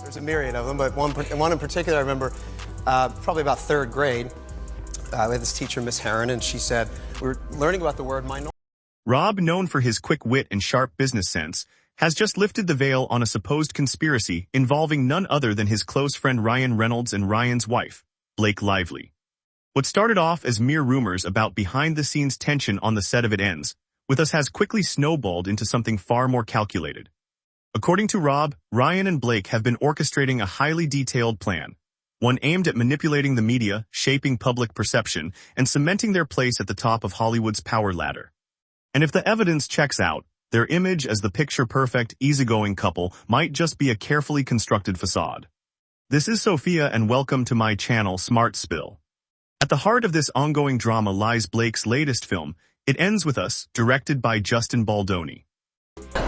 There's a myriad of them, but one in particular I remember, probably about third grade. We had this teacher, Miss Heron, and she said, we were learning about the word minority. Rob, known for his quick wit and sharp business sense, has just lifted the veil on a supposed conspiracy involving none other than his close friend Ryan Reynolds and Ryan's wife, Blake Lively. What started off as mere rumors about behind-the-scenes tension on the set of It Ends With Us has quickly snowballed into something far more calculated. According to Rob, Ryan and Blake have been orchestrating a highly detailed plan, one aimed at manipulating the media, shaping public perception, and cementing their place at the top of Hollywood's power ladder. And if the evidence checks out, their image as the picture-perfect, easygoing couple might just be a carefully constructed facade. This is Sophia, and welcome to my channel, Smart Spill. At the heart of this ongoing drama lies Blake's latest film, It Ends With Us, directed by Justin Baldoni.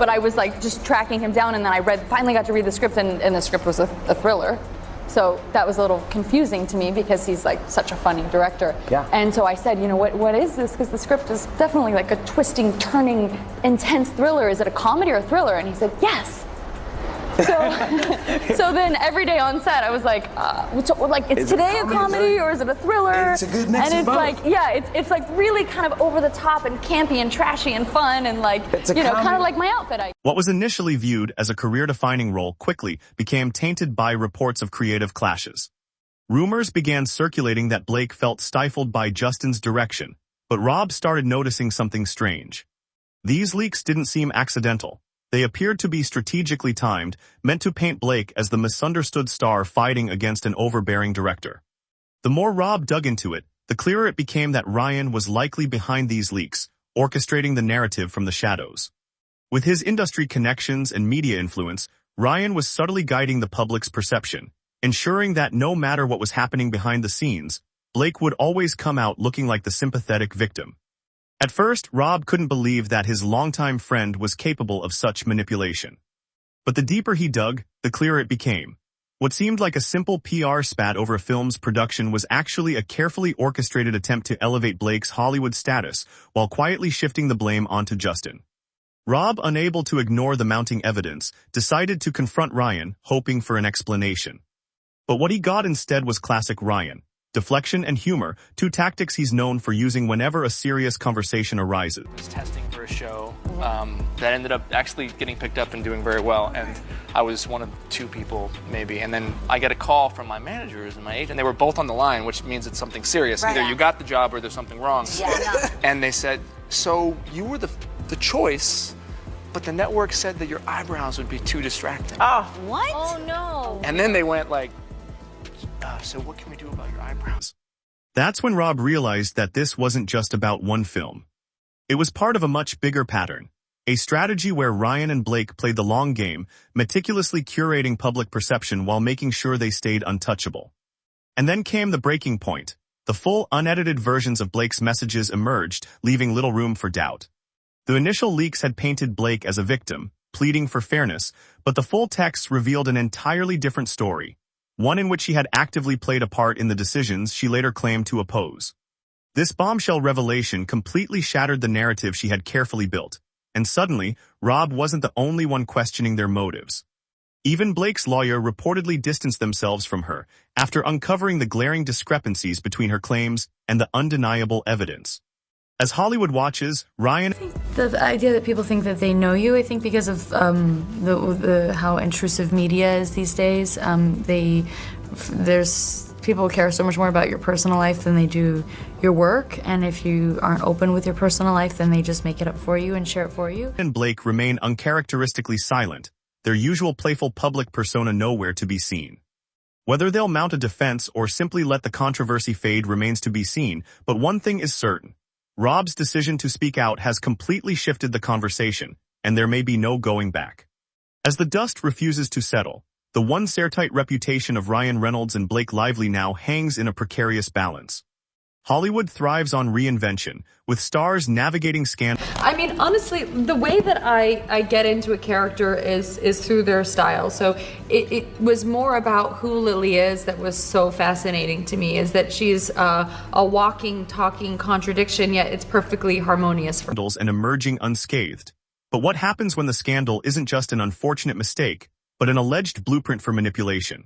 But I was like just tracking him down, and then finally got to read the script, and the script was a thriller. So that was a little confusing to me because he's like such a funny director. Yeah. And so I said, you know, what is this? Because the script is definitely like a twisting, turning, intense thriller. Is it a comedy or a thriller? And he said, yes. So then every day on set, I was like, is today a comedy or is it a thriller? It's a good mix and of it's both. like, yeah, it's like really kind of over the top and campy and trashy and fun and like, kind of like my outfit. What was initially viewed as a career-defining role quickly became tainted by reports of creative clashes. Rumors began circulating that Blake felt stifled by Justin's direction, but Rob started noticing something strange. These leaks didn't seem accidental. They appeared to be strategically timed, meant to paint Blake as the misunderstood star fighting against an overbearing director. The more Rob dug into it, the clearer it became that Ryan was likely behind these leaks, orchestrating the narrative from the shadows. With his industry connections and media influence, Ryan was subtly guiding the public's perception, ensuring that no matter what was happening behind the scenes, Blake would always come out looking like the sympathetic victim. At first, Rob couldn't believe that his longtime friend was capable of such manipulation. But the deeper he dug, the clearer it became. What seemed like a simple PR spat over a film's production was actually a carefully orchestrated attempt to elevate Blake's Hollywood status while quietly shifting the blame onto Justin. Rob, unable to ignore the mounting evidence, decided to confront Ryan, hoping for an explanation. But what he got instead was classic Ryan. Deflection and humor, two tactics he's known for using whenever a serious conversation arises. I was testing for a show that ended up actually getting picked up and doing very well, and I was one of two people maybe, and then I get a call from my managers and my agent. They were both on the line, which means it's something serious. Right. Either you got the job or there's something wrong. Yeah, And they said, so you were the choice, but the network said that your eyebrows would be too distracting. Oh, what? Oh, no. And then they went like, so what can we do about your eyebrows? That's when Rob realized that this wasn't just about one film. It was part of a much bigger pattern, a strategy where Ryan and Blake played the long game, meticulously curating public perception while making sure they stayed untouchable. And then came the breaking point. The full, unedited versions of Blake's messages emerged, leaving little room for doubt. The initial leaks had painted Blake as a victim, pleading for fairness, but the full texts revealed an entirely different story. One in which she had actively played a part in the decisions she later claimed to oppose. This bombshell revelation completely shattered the narrative she had carefully built, and suddenly, Rob wasn't the only one questioning their motives. Even Blake's lawyer reportedly distanced themselves from her after uncovering the glaring discrepancies between her claims and the undeniable evidence. As Hollywood watches, Ryan... The idea that people think that they know you, I think because of how intrusive media is these days, people care so much more about your personal life than they do your work, and if you aren't open with your personal life, then they just make it up for you and share it for you. And Blake remain uncharacteristically silent, their usual playful public persona nowhere to be seen. Whether they'll mount a defense or simply let the controversy fade remains to be seen, but one thing is certain. Rob's decision to speak out has completely shifted the conversation, and there may be no going back. As the dust refuses to settle, the once airtight reputation of Ryan Reynolds and Blake Lively now hangs in a precarious balance. Hollywood thrives on reinvention, with stars navigating scandals. I mean, honestly, the way that I get into a character is through their style. So it was more about who Lily is that was so fascinating to me, is that she's a walking, talking contradiction, yet it's perfectly harmonious. And emerging unscathed. But what happens when the scandal isn't just an unfortunate mistake, but an alleged blueprint for manipulation.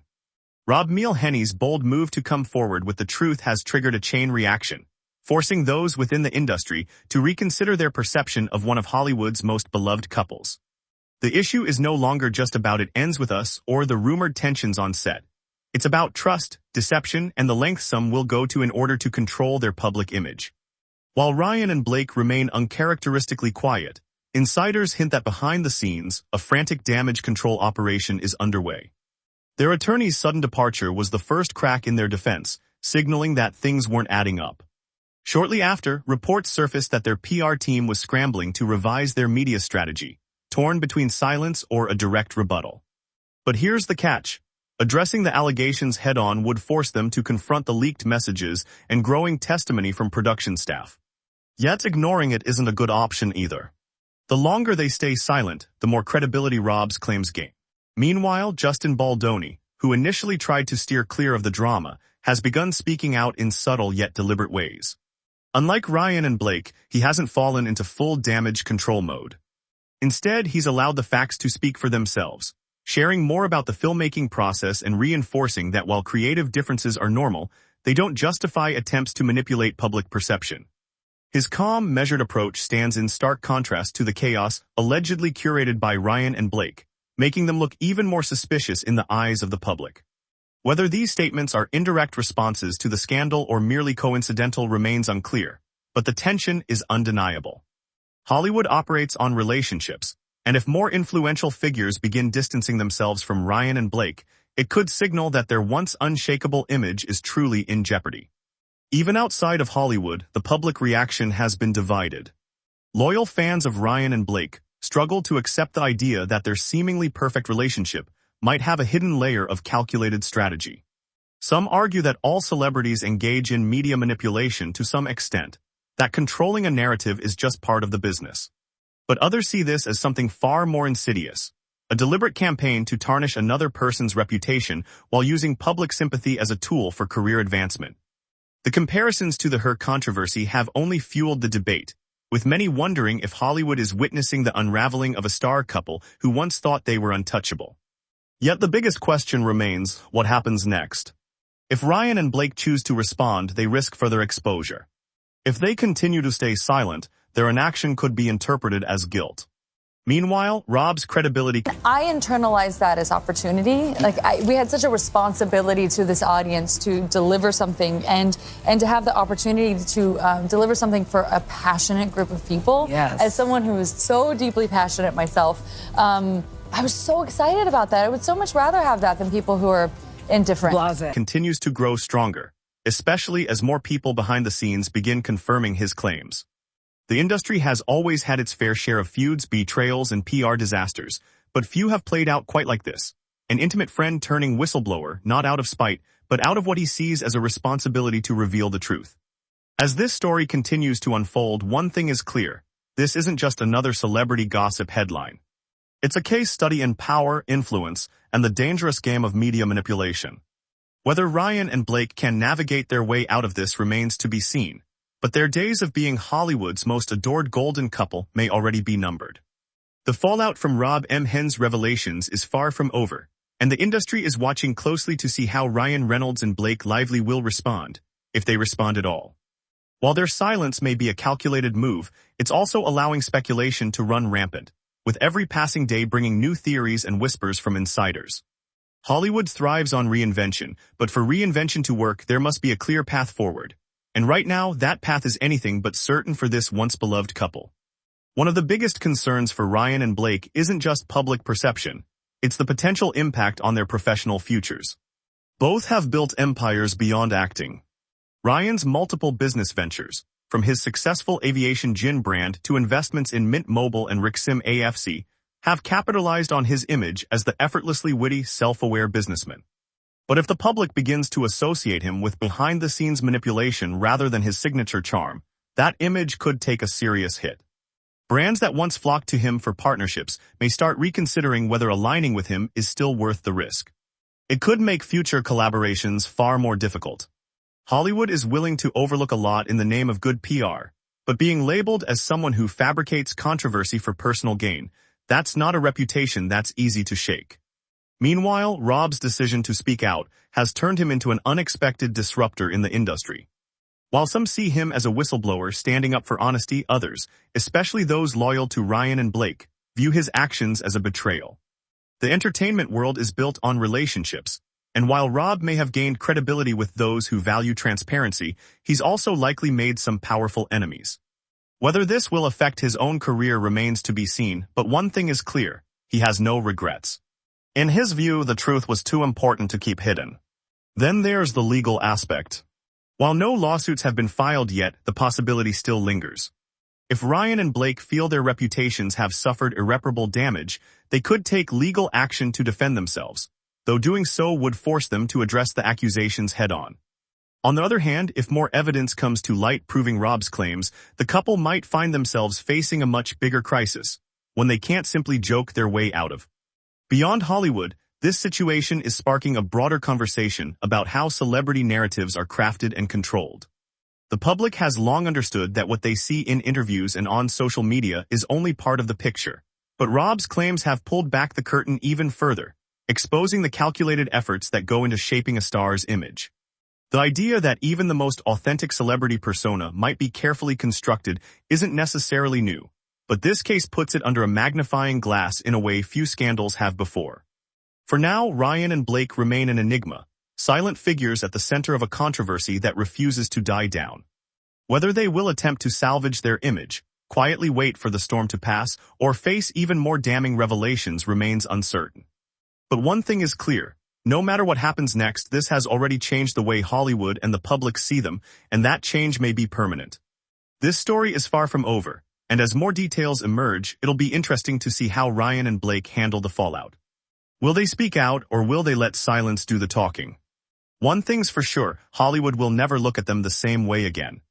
Rob McElhenney's bold move to come forward with the truth has triggered a chain reaction, forcing those within the industry to reconsider their perception of one of Hollywood's most beloved couples. The issue is no longer just about It Ends With Us or the rumored tensions on set. It's about trust, deception, and the length some will go to in order to control their public image. While Ryan and Blake remain uncharacteristically quiet, insiders hint that behind the scenes, a frantic damage control operation is underway. Their attorney's sudden departure was the first crack in their defense, signaling that things weren't adding up. Shortly after, reports surfaced that their PR team was scrambling to revise their media strategy, torn between silence or a direct rebuttal. But here's the catch. Addressing the allegations head-on would force them to confront the leaked messages and growing testimony from production staff. Yet ignoring it isn't a good option either. The longer they stay silent, the more credibility Rob's claims gain. Meanwhile, Justin Baldoni, who initially tried to steer clear of the drama, has begun speaking out in subtle yet deliberate ways. Unlike Ryan and Blake, he hasn't fallen into full damage control mode. Instead, he's allowed the facts to speak for themselves, sharing more about the filmmaking process and reinforcing that while creative differences are normal, they don't justify attempts to manipulate public perception. His calm, measured approach stands in stark contrast to the chaos allegedly curated by Ryan and Blake, making them look even more suspicious in the eyes of the public. Whether these statements are indirect responses to the scandal or merely coincidental remains unclear, but the tension is undeniable. Hollywood operates on relationships, and if more influential figures begin distancing themselves from Ryan and Blake, it could signal that their once unshakable image is truly in jeopardy. Even outside of Hollywood, the public reaction has been divided. Loyal fans of Ryan and Blake struggle to accept the idea that their seemingly perfect relationship might have a hidden layer of calculated strategy. Some argue that all celebrities engage in media manipulation to some extent, that controlling a narrative is just part of the business. But others see this as something far more insidious, a deliberate campaign to tarnish another person's reputation while using public sympathy as a tool for career advancement. The comparisons to the Her controversy have only fueled the debate, with many wondering if Hollywood is witnessing the unraveling of a star couple who once thought they were untouchable. Yet the biggest question remains, what happens next? If Ryan and Blake choose to respond, they risk further exposure. If they continue to stay silent, their inaction could be interpreted as guilt. Meanwhile, Rob's credibility... I internalized that as opportunity. We had such a responsibility to this audience to deliver something and to have the opportunity to deliver something for a passionate group of people. Yes. As someone who is so deeply passionate myself, I was so excited about that. I would so much rather have that than people who are indifferent. Continues to grow stronger, especially as more people behind the scenes begin confirming his claims. The industry has always had its fair share of feuds, betrayals, and PR disasters, but few have played out quite like this. An intimate friend turning whistleblower, not out of spite, but out of what he sees as a responsibility to reveal the truth. As this story continues to unfold, one thing is clear. This isn't just another celebrity gossip headline. It's a case study in power, influence, and the dangerous game of media manipulation. Whether Ryan and Blake can navigate their way out of this remains to be seen, but their days of being Hollywood's most adored golden couple may already be numbered. The fallout from Rob McElhenney's revelations is far from over, and the industry is watching closely to see how Ryan Reynolds and Blake Lively will respond, if they respond at all. While their silence may be a calculated move, it's also allowing speculation to run rampant, with every passing day bringing new theories and whispers from insiders. Hollywood thrives on reinvention, but for reinvention to work, there must be a clear path forward. And right now, that path is anything but certain for this once-beloved couple. One of the biggest concerns for Ryan and Blake isn't just public perception, it's the potential impact on their professional futures. Both have built empires beyond acting. Ryan's multiple business ventures, from his successful aviation gin brand to investments in Mint Mobile and Rixim AFC, have capitalized on his image as the effortlessly witty, self-aware businessman. But if the public begins to associate him with behind-the-scenes manipulation rather than his signature charm, that image could take a serious hit. Brands that once flocked to him for partnerships may start reconsidering whether aligning with him is still worth the risk. It could make future collaborations far more difficult. Hollywood is willing to overlook a lot in the name of good PR, but being labeled as someone who fabricates controversy for personal gain, that's not a reputation that's easy to shake. Meanwhile, Rob's decision to speak out has turned him into an unexpected disruptor in the industry. While some see him as a whistleblower standing up for honesty, others, especially those loyal to Ryan and Blake, view his actions as a betrayal. The entertainment world is built on relationships, and while Rob may have gained credibility with those who value transparency, he's also likely made some powerful enemies. Whether this will affect his own career remains to be seen, but one thing is clear: he has no regrets. In his view, the truth was too important to keep hidden. Then there's the legal aspect. While no lawsuits have been filed yet, the possibility still lingers. If Ryan and Blake feel their reputations have suffered irreparable damage, they could take legal action to defend themselves, though doing so would force them to address the accusations head-on. On the other hand, if more evidence comes to light proving Rob's claims, the couple might find themselves facing a much bigger crisis, one they can't simply joke their way out of. Beyond Hollywood, this situation is sparking a broader conversation about how celebrity narratives are crafted and controlled. The public has long understood that what they see in interviews and on social media is only part of the picture, but Rob's claims have pulled back the curtain even further, exposing the calculated efforts that go into shaping a star's image. The idea that even the most authentic celebrity persona might be carefully constructed isn't necessarily new, but this case puts it under a magnifying glass in a way few scandals have before. For now, Ryan and Blake remain an enigma, silent figures at the center of a controversy that refuses to die down. Whether they will attempt to salvage their image, quietly wait for the storm to pass, or face even more damning revelations remains uncertain. But one thing is clear: no matter what happens next, this has already changed the way Hollywood and the public see them, and that change may be permanent. This story is far from over, and as more details emerge, it'll be interesting to see how Ryan and Blake handle the fallout. Will they speak out, or will they let silence do the talking? One thing's for sure: Hollywood will never look at them the same way again.